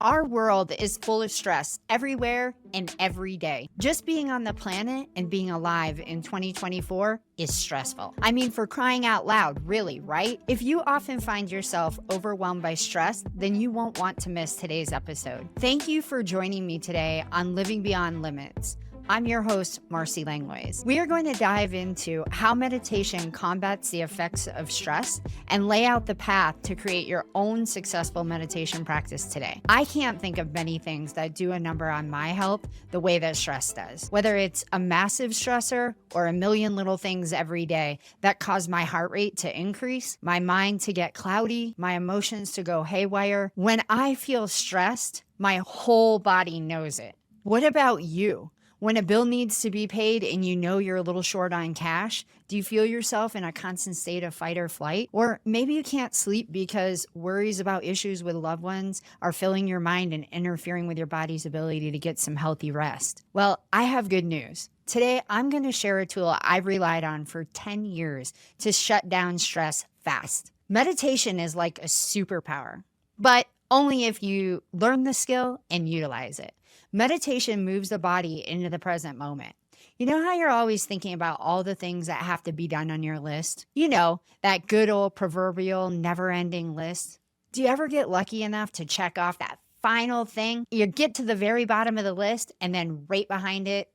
Our world is full of stress everywhere and every day. Just being on the planet and being alive in 2024 is stressful. I mean, for crying out loud, really, right? If you often find yourself overwhelmed by stress, then you won't want to miss today's episode. Thank you for joining me today on Living Beyond Limits. I'm your host, Marcy Langlois. We are going to dive into how meditation combats the effects of stress and lay out the path to create your own successful meditation practice today. I can't think of many things that do a number on my health the way that stress does. Whether it's a massive stressor or a million little things every day that cause my heart rate to increase, my mind to get cloudy, my emotions to go haywire. When I feel stressed, my whole body knows it. What about you? When a bill needs to be paid and you know you're a little short on cash, do you feel yourself in a constant state of fight or flight? Or maybe you can't sleep because worries about issues with loved ones are filling your mind and interfering with your body's ability to get some healthy rest. Well, I have good news. Today, I'm going to share a tool I've relied on for 10 years to shut down stress fast. Meditation is like a superpower, but only if you learn the skill and utilize it. Meditation moves the body into the present moment. You know how you're always thinking about all the things that have to be done on your list? You know, that good old proverbial never-ending list. Do you ever get lucky enough to check off that final thing? You get to the very bottom of the list and then right behind it,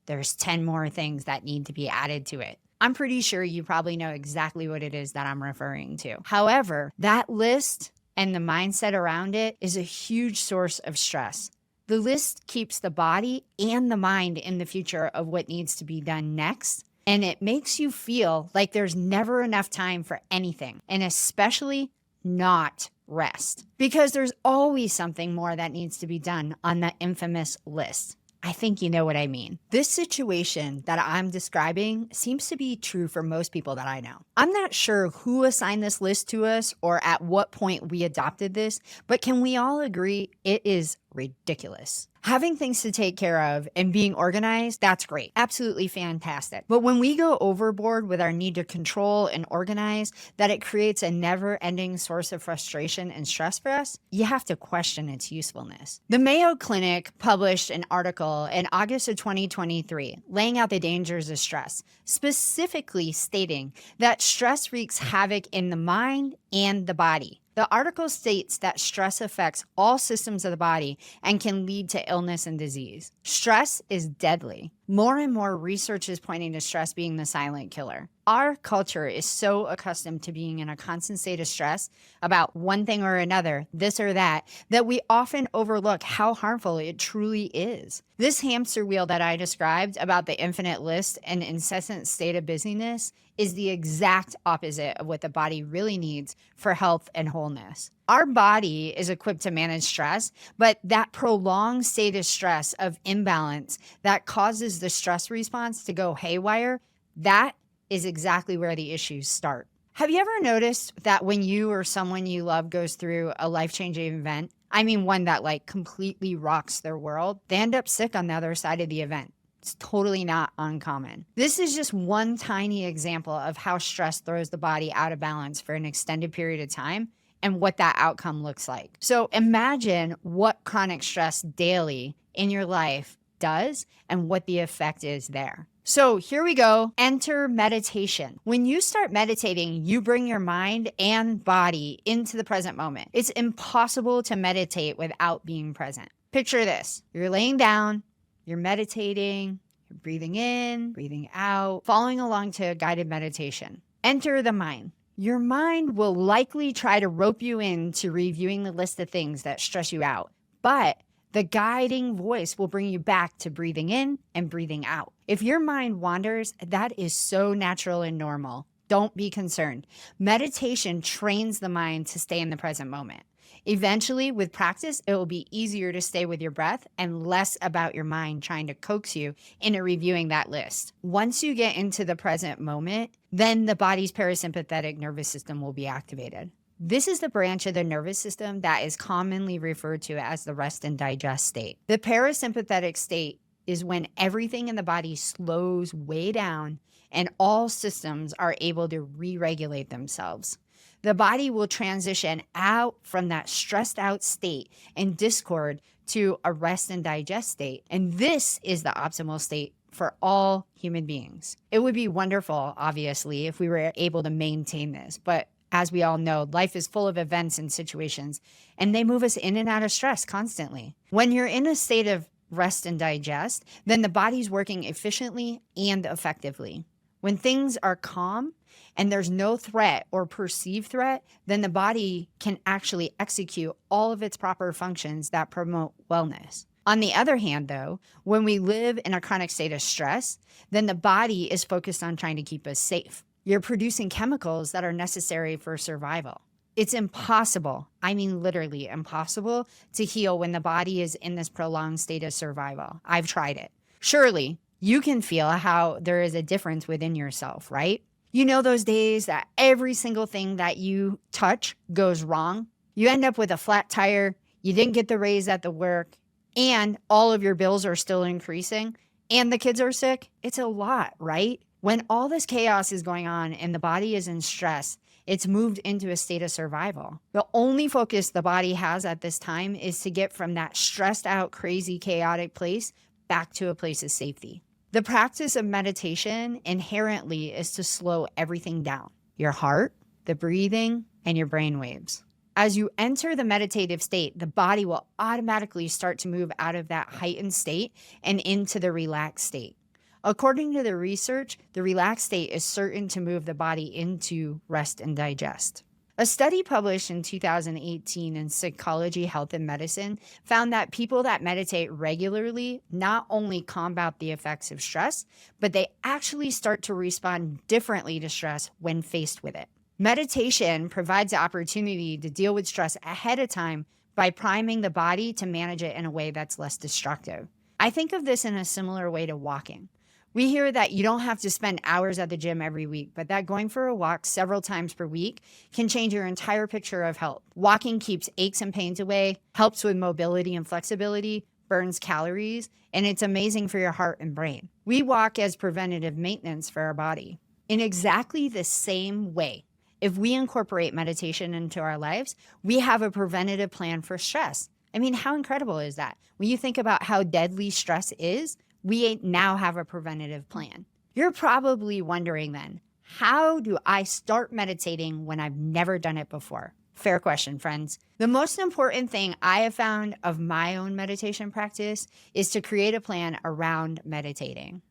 there's 10 more things that need to be added to it. I'm pretty sure you probably know exactly what it is that I'm referring to. However, that list and the mindset around it is a huge source of stress. The list keeps the body and the mind in the future of what needs to be done next, and it makes you feel like there's never enough time for anything, and especially not rest, because there's always something more that needs to be done on the infamous list. I think you know what I mean. This situation that I'm describing seems to be true for most people that I know. I'm not sure who assigned this list to us or at what point we adopted this, but can we all agree it is ridiculous? Having things to take care of and being organized, that's great. Absolutely fantastic. But when we go overboard with our need to control and organize, that it creates a never-ending source of frustration and stress for us, you have to question its usefulness. The Mayo Clinic published an article in August of 2023 laying out the dangers of stress, specifically stating that stress wreaks havoc in the mind and the body. The article states that stress affects all systems of the body and can lead to illness and disease. Stress is deadly. More and more research is pointing to stress being the silent killer. Our culture is so accustomed to being in a constant state of stress about one thing or another, this or that we often overlook how harmful it truly is. This hamster wheel that I described about the infinite list and incessant state of busyness is the exact opposite of what the body really needs for health and wholeness. Our body is equipped to manage stress, but that prolonged state of stress, of imbalance that causes the stress response to go haywire, that is exactly where the issues start. Have you ever noticed that when you or someone you love goes through a life-changing event, I mean one that like completely rocks their world, they end up sick on the other side of the event? It's totally not uncommon. This is just one tiny example of how stress throws the body out of balance for an extended period of time and what that outcome looks like. So imagine what chronic stress daily in your life does and what the effect is there. So here we go. Enter meditation. When you start meditating, you bring your mind and body into the present moment. It's impossible to meditate without being present. Picture this. You're laying down, you're meditating, you're breathing in, breathing out, following along to a guided meditation. Enter the mind. Your mind will likely try to rope you into reviewing the list of things that stress you out, but the guiding voice will bring you back to breathing in and breathing out. If your mind wanders, that is so natural and normal. Don't be concerned. Meditation trains the mind to stay in the present moment. Eventually, with practice, it will be easier to stay with your breath and less about your mind trying to coax you into reviewing that list. Once you get into the present moment, then the body's parasympathetic nervous system will be activated. This is the branch of the nervous system that is commonly referred to as the rest and digest state. The parasympathetic state is when everything in the body slows way down and all systems are able to re-regulate themselves. the body will transition out from that stressed out state and discord to a rest and digest state. And this is the optimal state for all human beings. It would be wonderful, obviously, if we were able to maintain this. But as we all know, life is full of events and situations, and they move us in and out of stress constantly. When you're in a state of rest and digest, then the body's working efficiently and effectively. When things are calm and there's no threat or perceived threat, then the body can actually execute all of its proper functions that promote wellness. On the other hand, though, when we live in a chronic state of stress, then the body is focused on trying to keep us safe. You're producing chemicals that are necessary for survival. It's impossible, I mean literally impossible, to heal when the body is in this prolonged state of survival. I've tried it. Surely, you can feel how there is a difference within yourself, right? You know those days that every single thing that you touch goes wrong? You end up with a flat tire, you didn't get the raise at the work, and all of your bills are still increasing, and the kids are sick. It's a lot, right? When all this chaos is going on and the body is in stress, it's moved into a state of survival. The only focus the body has at this time is to get from that stressed out, crazy, chaotic place back to a place of safety. The practice of meditation inherently is to slow everything down: your heart, the breathing, and your brain waves. As you enter the meditative state, the body will automatically start to move out of that heightened state and into the relaxed state. According to the research, the relaxed state is certain to move the body into rest and digest. A study published in 2018 in Psychology, Health, and Medicine found that people that meditate regularly not only combat the effects of stress, but they actually start to respond differently to stress when faced with it. Meditation provides the opportunity to deal with stress ahead of time by priming the body to manage it in a way that's less destructive. I think of this in a similar way to walking. We hear that you don't have to spend hours at the gym every week, but that going for a walk several times per week can change your entire picture of health. Walking keeps aches and pains away, helps with mobility and flexibility, burns calories, and it's amazing for your heart and brain. We walk as preventative maintenance for our body. In exactly the same way, if we incorporate meditation into our lives, we have a preventative plan for stress. I mean, how incredible is that? When you think about how deadly stress is, we now have a preventative plan. You're probably wondering then, how do I start meditating when I've never done it before? Fair question, friends. The most important thing I have found of my own meditation practice is to create a plan around meditating.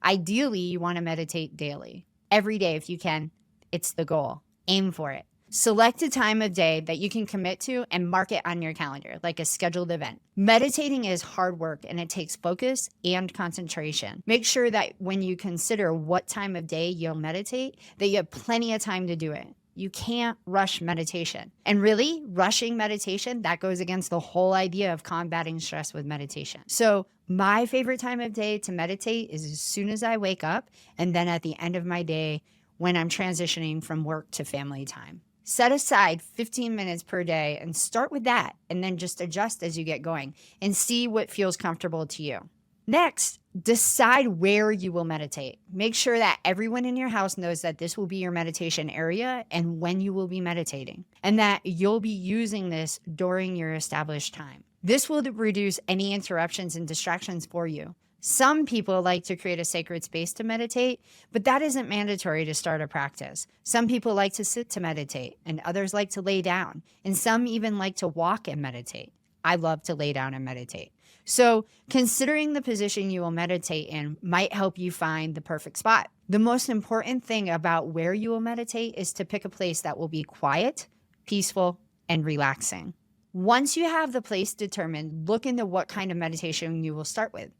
Ideally, you want to meditate daily. Every day if you can. It's the goal. Aim for it. Select a time of day that you can commit to and mark it on your calendar, like a scheduled event. Meditating is hard work and it takes focus and concentration. Make sure that when you consider what time of day you'll meditate, that you have plenty of time to do it. You can't rush meditation. And really, rushing meditation, that goes against the whole idea of combating stress with meditation. So my favorite time of day to meditate is as soon as I wake up and then at the end of my day when I'm transitioning from work to family time. Set aside 15 minutes per day and start with that, and then just adjust as you get going and see what feels comfortable to you. Next, decide where you will meditate. Make sure that everyone in your house knows that this will be your meditation area and when you will be meditating, and that you'll be using this during your established time. This will reduce any interruptions and distractions for you. Some people like to create a sacred space to meditate, but that isn't mandatory to start a practice. Some people like to sit to meditate, and others like to lay down, and some even like to walk and meditate. I love to lay down and meditate. So considering the position you will meditate in might help you find the perfect spot. The most important thing about where you will meditate is to pick a place that will be quiet, peaceful, and relaxing. Once you have the place determined, look into what kind of meditation you will start with.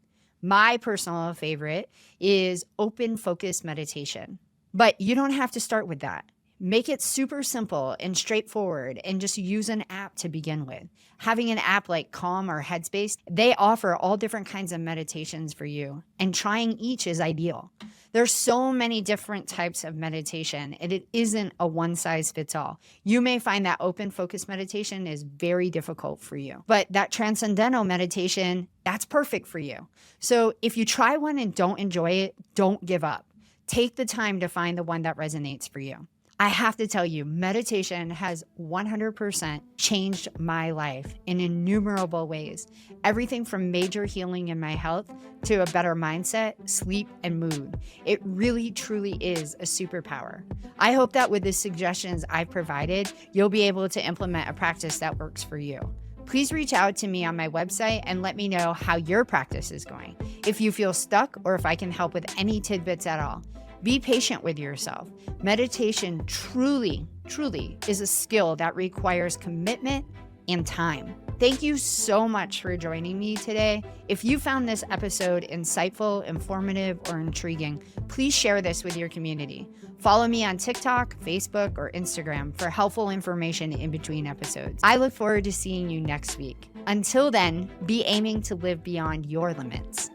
My personal favorite is open focus meditation, but you don't have to start with that. Make it super simple and straightforward and just use an app to begin with. Having an app like Calm or Headspace, they offer all different kinds of meditations for you, and trying each is ideal. There's so many different types of meditation, and it isn't a one-size-fits-all. You may find that open focus meditation is very difficult for you, but that transcendental meditation, that's perfect for you. So if you try one and don't enjoy it, don't give up. Take the time to find the one that resonates for you. I have to tell you, meditation has 100% changed my life in innumerable ways. Everything from major healing in my health to a better mindset, sleep, and mood. It really, truly is a superpower. I hope that with the suggestions I've provided, you'll be able to implement a practice that works for you. Please reach out to me on my website and let me know how your practice is going. If you feel stuck or if I can help with any tidbits at all. Be patient with yourself. Meditation truly, truly is a skill that requires commitment and time. Thank you so much for joining me today. If you found this episode insightful, informative, or intriguing, please share this with your community. Follow me on TikTok, Facebook, or Instagram for helpful information in between episodes. I look forward to seeing you next week. Until then, be aiming to live beyond your limits.